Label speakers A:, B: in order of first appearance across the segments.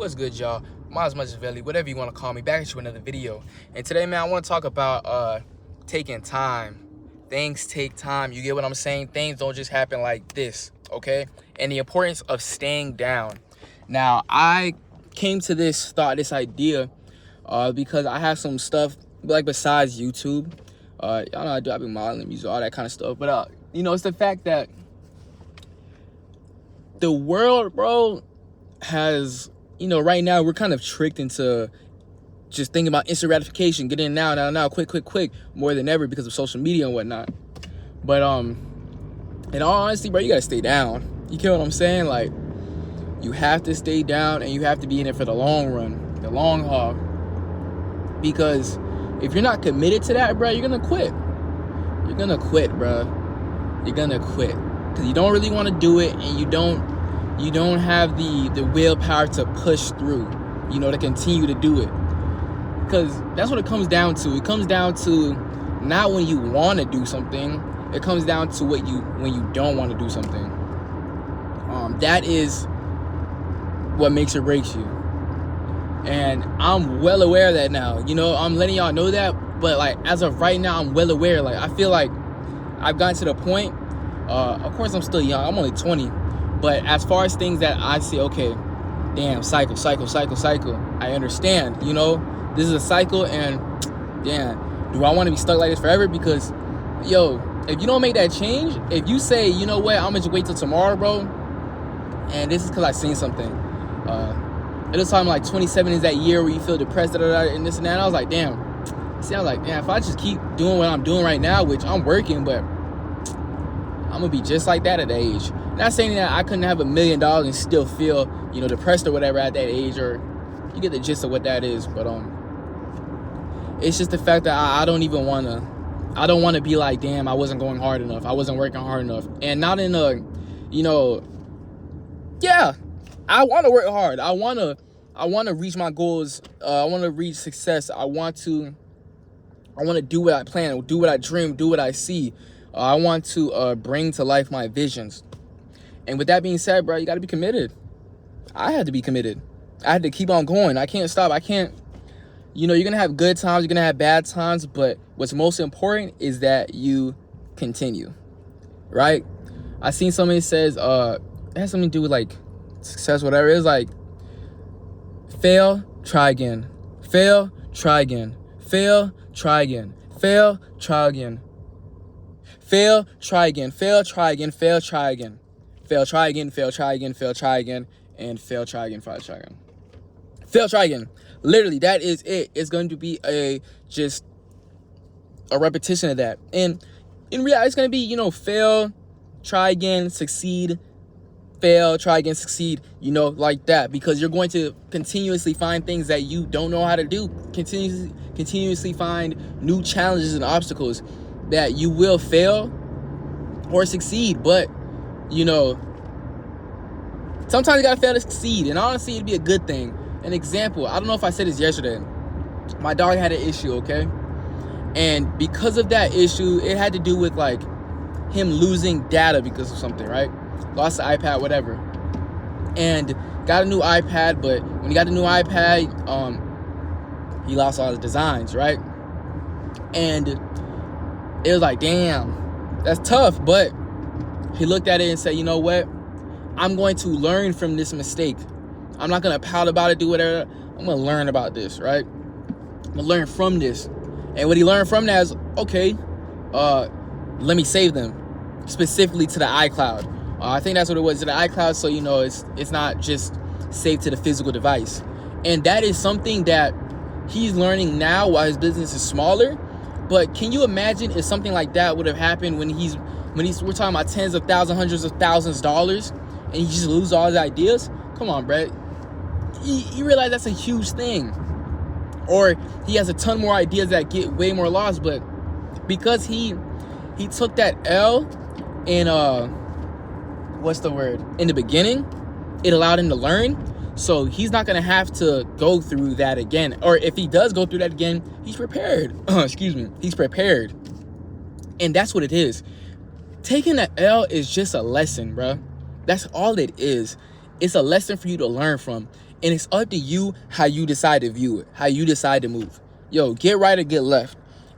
A: What's good, y'all? Miles Valley, whatever you want to call me, back at you with another video. And today, man, I want to talk about taking time. Things take time. You get what I'm saying? Things don't just happen like this, okay? And the importance of staying down. Now, I came to this idea because I have some stuff like besides YouTube. Y'all know I be modeling music, all that kind of stuff. But you know, it's the fact that the world, bro, has, you know, right now we're kind of tricked into just thinking about instant gratification, getting in now, quick, more than ever because of social media and whatnot. But in all honesty, bro, you gotta stay down. You get what I'm saying? Like, you have to stay down and you have to be in it for the long run, the long haul. Because if you're not committed to that, bro, you're gonna quit. You're gonna quit, bro. You're gonna quit because you don't really want to do it, and you don't have the willpower to push through, you know, to continue to do it. Because that's what it comes down to. It comes down to not when you want to do something. It comes down to when you don't want to do something. That is what makes or breaks you. And I'm well aware of that now. You know, I'm letting y'all know that. But like, as of right now, I'm well aware. Like, I feel like I've gotten to the point. Of course, I'm still young. I'm only 20. But as far as things that I see, okay, damn, cycle. I understand, you know, this is a cycle, and damn, do I want to be stuck like this forever? Because, yo, if you don't make that change, if you say, you know what, I'm gonna just wait till tomorrow, bro, and this is because I seen something. It was talking like 27 is that year where you feel depressed, and this and that. And I was like, damn. See, I was like, damn, if I just keep doing what I'm doing right now, which I'm working, but I'm gonna be just like that at that age. Not saying that I couldn't have $1 million and still feel, you know, depressed or whatever at that age, or you get the gist of what that is. But it's just the fact that I don't want to be like, damn, I wasn't going hard enough, I wasn't working hard enough. And not in a, you know, yeah, I want to work hard, I want to reach my goals, I want to reach success, I want to do what I plan, do what I dream, do what I see. I want to bring to life my visions. And with that being said, bro, you got to be committed. I had to be committed. I had to keep on going. I can't stop. I can't, you know, you're going to have good times, you're going to have bad times, but what's most important is that you continue, right? I seen somebody says, it has something to do with like success, whatever. It's like, fail, try again. Fail, try again. Fail, try again. Fail, try again. Fail, try again. Fail, try again. Fail, try again. Fail, try again. Fail, try again. Fail, try again. And fail, try again. Fail, try again. Fail, try again. Literally, that is it. It's going to be just a repetition of that. And in reality, it's going to be, you know, fail, try again, succeed. Fail, try again, succeed. You know, like that. Because you're going to continuously find things that you don't know how to do. Continuously find new challenges and obstacles that you will fail or succeed. But, you know, sometimes you gotta fail to succeed, and honestly, it'd be a good thing. An example, I don't know if I said this yesterday, my dog had an issue, okay? And because of that issue, it had to do with like him losing data because of something, right? Lost the iPad, whatever, and got a new iPad. But when he got the new iPad, he lost all his designs, right? And it was like, damn, that's tough. But he looked at it and said, you know what? I'm going to learn from this mistake. I'm not going to pout about it, do whatever. I'm going to learn about this, right? I'm going to learn from this. And what he learned from that is, okay, let me save them specifically to the iCloud. I think that's what it was, to the iCloud. So, you know, it's not just saved to the physical device. And that is something that he's learning now while his business is smaller. But can you imagine if something like that would have happened when we're talking about tens of thousands, hundreds of thousands of dollars, and he just lose all his ideas? Come on, Brett. You realize that's a huge thing. Or he has a ton more ideas that get way more lost, but because he took that L in in the beginning, it allowed him to learn. So he's not gonna have to go through that again. Or if he does go through that again, he's prepared. Excuse me. He's prepared. And that's what it is. Taking an L is just a lesson, bro. That's all it is. It's a lesson for you to learn from. And it's up to you how you decide to view it, how you decide to move. Yo, get right or get left.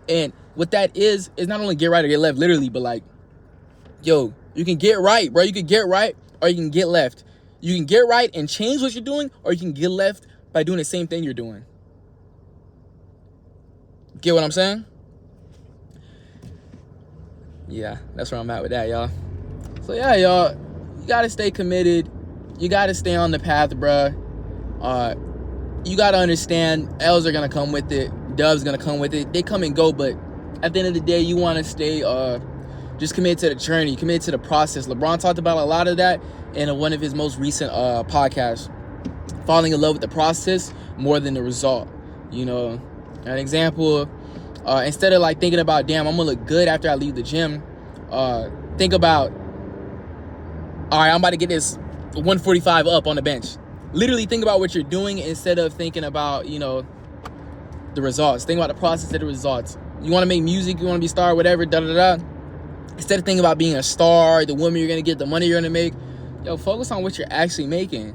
A: And what that is not only get right or get left, literally, but like, yo, you can get right, bro. You can get right or you can get left. You can get right and change what you're doing, or you can get left by doing the same thing you're doing. Get what I'm saying? Yeah, that's where I'm at with that, y'all. So yeah, y'all, you gotta stay committed. You gotta stay on the path, bruh. You gotta understand L's are gonna come with it. Dubs gonna come with it. They come and go, but at the end of the day, you wanna stay just committed to the journey, committed to the process. LeBron talked about a lot of that in one of his most recent podcasts. Falling in love with the process more than the result. You know, an example, instead of like thinking about, damn, I'm gonna look good after I leave the gym, think about, all right, I'm about to get this 145 up on the bench. Literally think about what you're doing instead of thinking about, you know, the results. Think about the process of the results. You want to make music, you want to be a star, whatever, da-da-da. Instead of thinking about being a star, the woman you're going to get, the money you're going to make, yo, focus on what you're actually making,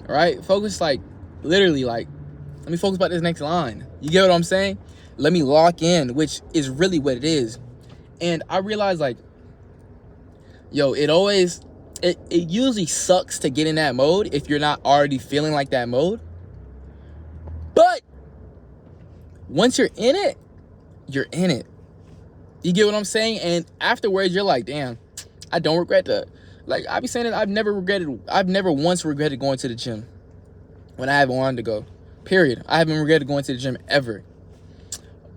A: all right? Focus, like, literally, like, let me focus about this next line. You get what I'm saying? Let me lock in, which is really what it is. And I realized, like, yo, it usually sucks to get in that mode if you're not already feeling like that mode. But once you're in it, you're in it. You get what I'm saying? And afterwards, you're like, damn, I don't regret that. Like, I be saying that I've never once regretted going to the gym when I haven't wanted to go. Period. I haven't regretted going to the gym ever.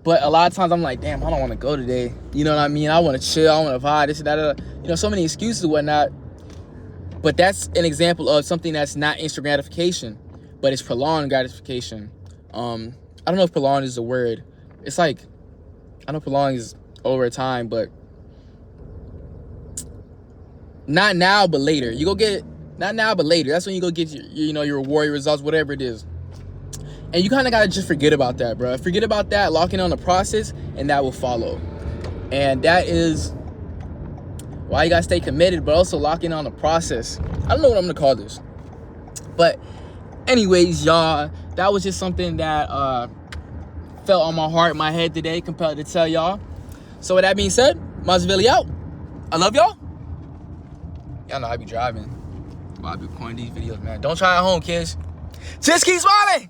A: But a lot of times I'm like, damn, I don't want to go today. You know what I mean? I want to chill. I want to vibe, this and that. You know, so many excuses and whatnot. But that's an example of something that's not instant gratification, but it's prolonged gratification. I don't know if prolonged is a word. It's like, I know prolonged is over time, but not now, but later. You go get it, not now, but later. That's when you go get your reward, your results, whatever it is. And you kind of got to just forget about that, bro. Forget about that, lock in on the process, and that will follow. And that is why you got to stay committed, but also lock in on the process. I don't know what I'm going to call this. But anyways, y'all, that was just something that felt on my heart, my head today, compelled to tell y'all. So with that being said, Machiavelli out. I love y'all. Y'all know I be driving while I be recording these videos, man. Don't try at home, kids. Just keep smiling.